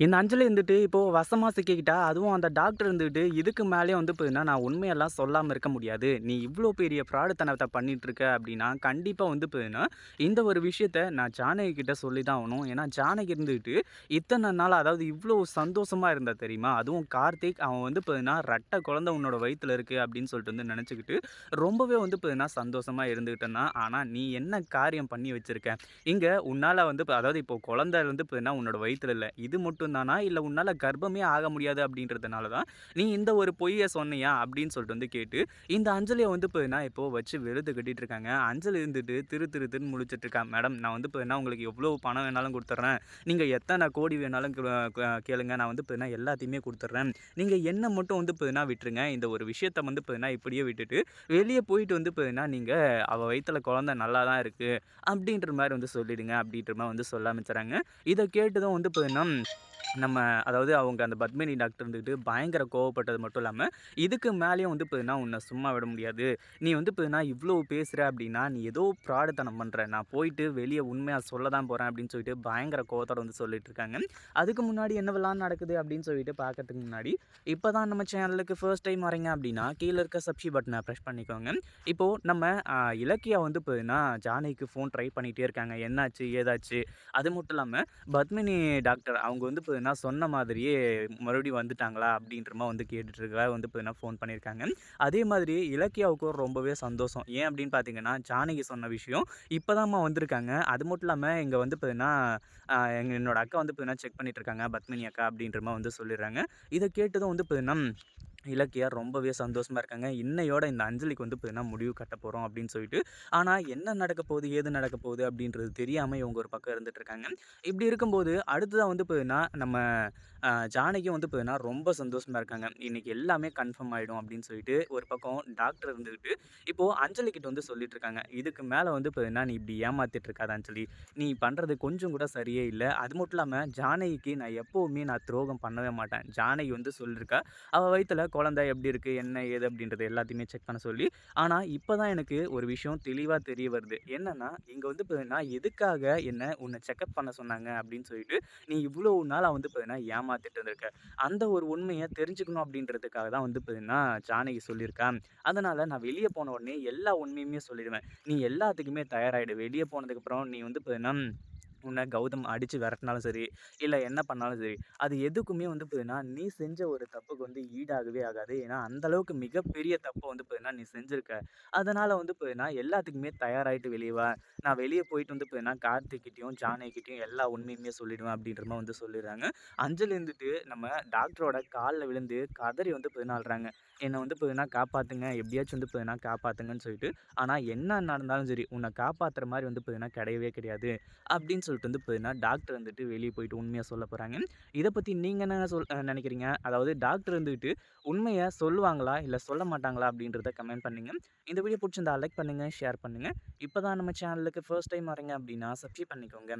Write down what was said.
இந்த அஞ்சலி இருந்துட்டு இப்போ வசமா சிக்கிக்கிட்டா, அதுவும் அந்த டாக்டர் இருந்துட்டு, இதுக்கு மேலயும் வந்து பார்த்தீங்கன்னா, நான் உண்மையெல்லாம் சொல்லாம இருக்க முடியாது. நீ இவ்ளோ பெரிய ஃப்ராடுத்தனத்த பண்ணிட்டு இருக்க அப்டின்னா, கண்டிப்பா வந்து பார்த்தீங்கன்னா, இந்த ஒரு விஷயத்த நான் ஜானகி கிட்ட சொல்லி தான் ஆவணும். ஏன்னா, ஜானகி இருந்துட்டு இத்தன நாளா அதாவது இவ்ளோ சந்தோஷமா இருந்தா தெரியுமா? அதுவும் கார்த்திக் அவன் வந்து பார்த்தீங்கன்னா, "ரெட்ட குழந்தை உன்னோட வயித்துல இருக்கு" அப்டின்னு சொல்லிட்டு வந்து நெனச்சுக்கிட்டு, ரொம்பவே வந்து பார்த்தீங்கன்னா, சந்தோஷமா இருந்துகிட்டு இருந்தான். ஆனா, நீ என்ன காரியம் பண்ணி வச்சிருக்க? இங்க உன்னால வந்து அதாவது இப்போ குழந்தை வந்து பார்த்தீங்கன்னா, உன்னோட வயித்துல இல்ல. இது மட்டும் தானா? இல்ல உன்னால கர்ப்பமே ஆக முடியாது அப்படின்றதுனால தான், நீ இந்த ஒரு பொய்ய சொன்னியா? அப்படின்னு சொல்லிட்டு வந்து கேட்டு, இந்த அஞ்சலிய வந்து பார்த்தீங்கன்னா, இப்போ வச்சு வெளுத்து கட்டிட்டு இருக்காங்க. அஞ்சலி இருந்துட்டு திரு திரு திருன்னு முழிச்சுட்டு இருக்கா. மேடம் நான் வந்து பார்த்தீங்கன்னா, உங்களுக்கு எவ்வளோ பணம் வேணாலும் குடுத்துர்றேன். நீங்க எத்தன கோடி வேணாலும் கேளுங்க. நான் வந்து பார்த்தீங்கன்னா, எல்லாத்தையுமே குடுத்துர்றேன். நீங்க என்ன மட்டும் வந்து பார்த்தீங்கன்னா விட்டுருங்க. இந்த ஒரு விஷயத்த வந்து பார்த்தீங்கன்னா, இப்படியே விட்டுட்டு, வெளிய போயிட்டு வந்து பார்த்தீங்கன்னா, நீங்க அவ வயித்துல குழந்தை நல்லா தான் இருக்கு. அப்படின்ற மாரி வந்து சொல்லிடுங்க. அப்படின்ற மாரி வந்து சொல்ல ஆரம்பிச்சுறாங்க. இத கேட்டதும் வந்து பார்த்தீங்கன்னா நம்ம அதாவது அவங்க அந்த பத்மினி டாக்டர் இருந்துட்டு பயங்கர கோவப்பட்டது மட்டும் இல்லாம, இதுக்கு மேலயும் வந்து பார்த்தீங்கன்னா, "உன்ன சும்மா விட முடியாது. நீ வந்து பார்த்தீங்கன்னா, இவ்ளோ பேசுற அப்படின்னா, நீ ஏதோ ஃப்ராடுத்தனம் பண்ற. நான் போயிட்டு வெளிய உண்மையா சொல்ல தான் போறேன்." அப்படின்னு சொல்லிட்டு பயங்கர கோவத்தோட வந்து சொல்லிட்டு இருக்காங்க. அதுக்கு முன்னாடி என்னவெல்லாம் நடக்குது அப்படின்னு சொல்லிட்டு பார்க்கறதுக்கு முன்னாடி, இப்ப தான் நம்ம சேனலுக்கு ஃபர்ஸ்ட் டைம் வரீங்க அப்படின்னா, கீழ இருக்க சப்ஸ்கிரைப் பட்டன பிரஸ் பண்ணிக்கோங்க. இப்போ நம்ம அ இலக்கியா வந்து பார்த்தீங்கன்னா, ஜானகிக்கு ஃபோன் ட்ரை பண்ணிட்டே இருக்காங்க. என்னாச்சு? ஏதாச்சு? அது மட்டும் இல்லாம பத்மினி டாக்டர் அவங்க வந்து பார்த்தீங்கன்னா, சொன்ன மாதிரியே மறுபடியும் வந்துட்டாங்களா? அப்படின்ற மாரி வந்து கேட்டுட்டு இருக்கறதுக்காக வந்து பார்த்தீங்கன்னா, ஃபோன் பண்ணியிருக்காங்க. அதே மாதிரி இலக்கியாவுக்கும் ரொம்பவே சந்தோஷம். ஏன் அப்படின்னு பார்த்தீங்கன்னா, ஜானகி சொன்ன விஷயம் இப்பதாம்மா வந்திருக்காங்க. அது மட்டும் இல்லாம இங்க வந்து பார்த்தீங்கன்னா, என்னோட அக்கா வந்து பார்த்தீங்கன்னா, செக் பண்ணிட்டு இருக்காங்க. பத்மினி அக்கா அப்படின்ற மாரி வந்து சொல்லிடுறாங்க. இத கேட்டதும் வந்து பார்த்தீங்கன்னா இலக்கியா ரொம்பவே சந்தோஷமா இருக்காங்க. இன்னையோட இந்த அஞ்சலிக்கு வந்து பார்த்தீங்கன்னா, முடிவு கட்டப் போறோம் அப்படின்னு சொல்லிட்டு. ஆனா என்ன நடக்கப் போகுது, ஏது நடக்கப் போகுது அப்படின்றது தெரியாம இவங்க ஒரு பக்கம் இருந்துட்டு இருக்காங்க. இப்படி இருக்கும்போது அடுத்ததா வந்து பார்த்தீங்கன்னா, நம்ம ஜானகியும் வந்து பார்த்தீங்கன்னா, ரொம்ப சந்தோஷமா இருக்காங்க. இன்னைக்கு எல்லாமே கன்ஃபார்ம் ஆயிடும் அப்படின்னு சொல்லிட்டு ஒரு பக்கம் டாக்டர் இருந்துகிட்டு, இப்போ அஞ்சலி கிட்ட வந்து சொல்லிட்டு இருக்காங்க. இதுக்கு மேல வந்து பார்த்தீங்கன்னா, "நீ இப்படி ஏமாத்திட்டு இருக்காத அஞ்சலி. நீ பண்றது கொஞ்சம் கூட சரியே இல்ல. அது மட்டும் இல்லாம ஜானகிக்கு நான் எப்பவுமே துரோகம் பண்ணவே மாட்டேன். ஜானகி வந்து சொல்லியிருக்கா அவ வயித்துல குழந்தை எப்படி இருக்கு? என்ன? ஏது? அப்படின்றது எல்லாத்தையுமே செக் பண்ண சொல்லி. ஆனா, இப்ப தான் எனக்கு ஒரு விஷயம் தெளிவா தெரிய வருது. என்னன்னா, இங்க வந்து பார்த்தீங்கன்னா, எதுக்காக உன்ன செக்கப் பண்ண சொன்னாங்க அப்படின்னு சொல்லிட்டு, நீ இவ்வளவு நாளா வந்து பார்த்தீங்கன்னா, ஏமாத்திட்டு இருந்திருக்க. அந்த ஒரு உண்மைய தெரிஞ்சுக்கணும் அப்படின்றதுக்காக தான் வந்து பார்த்தீங்கன்னா, ஜானகி சொல்லியிருக்கா. அதனால நான் வெளிய போன உடனே எல்லா உண்மையுமே சொல்லிடுவேன். நீ எல்லாத்துக்குமே தயாராயிடு. வெளிய போனதுக்கப்புறம் நீ வந்து பார்த்தீங்கன்னா உன்ன கௌதம் அடிச்சு விரட்டுனாலும் சரி, இல்ல என்ன பண்ணாலும் சரி, அது எதுக்குமே வந்து பார்த்தீங்கன்னா, நீ செஞ்ச ஒரு தப்புக்கு வந்து ஈடாகவே ஆகாது. ஏன்னா, அந்த அளவுக்கு மிகப்பெரிய தப்ப வந்து பார்த்தீங்கன்னா, நீ செஞ்சிருக்க. அதனால வந்து பார்த்தீங்கன்னா, எல்லாத்துக்குமே தயாராயிட்டு வெளிய வா. நான் வெளிய போயிட்டு வந்து பார்த்தீங்கன்னா, கார்த்திக் கிட்டயும், ஜானகி கிட்டயும் எல்லா உண்மையுமே சொல்லிடுவேன் அப்படின்ற மாரி வந்து சொல்லிடுறாங்க. அஞ்சலி இருந்துட்டு நம்ம டாக்டரோட கால்ல விழுந்து கதறி வந்து பார்த்தீங்கன்னா அழுறாங்க. என்ன வந்து பார்த்தீங்கன்னா, காப்பாத்துங்க. எப்படியாச்சும் வந்து பார்த்தீங்கன்னா, காப்பாத்துங்கன்னு சொல்லிட்டு. ஆனா, என்ன நடந்தாலும் சரி, உன்ன காப்பாத்துற மாரி வந்து பார்த்தீங்கன்னா, கிடையவே கிடையாது. அப்படின்னு சொல்லிட்டு வந்து பார்த்தீங்கன்னா, டாக்டர் வந்துட்டு வெளிய போயிட்டு உண்மைய சொல்ல போறாங்க. இத பத்தி நீங்க என்ன நெனைக்கிறீங்க? அதாவது டாக்டர் இருந்துகிட்டு உண்மைய சொல்லுவாங்களா? இல்ல சொல்ல மாட்டாங்களா? அப்படின்றத கமெண்ட் பண்ணுங்க. இந்த வீடியோ புடிச்சிருந்தா லைக் பண்ணுங்க, ஷேர் பண்ணுங்க. இப்ப தான் நம்ம சேனலுக்கு ஃபர்ஸ்ட் டைம் வரீங்க அப்படின்னா சப்ஸ்கிரைப் பண்ணிக்கோங்க.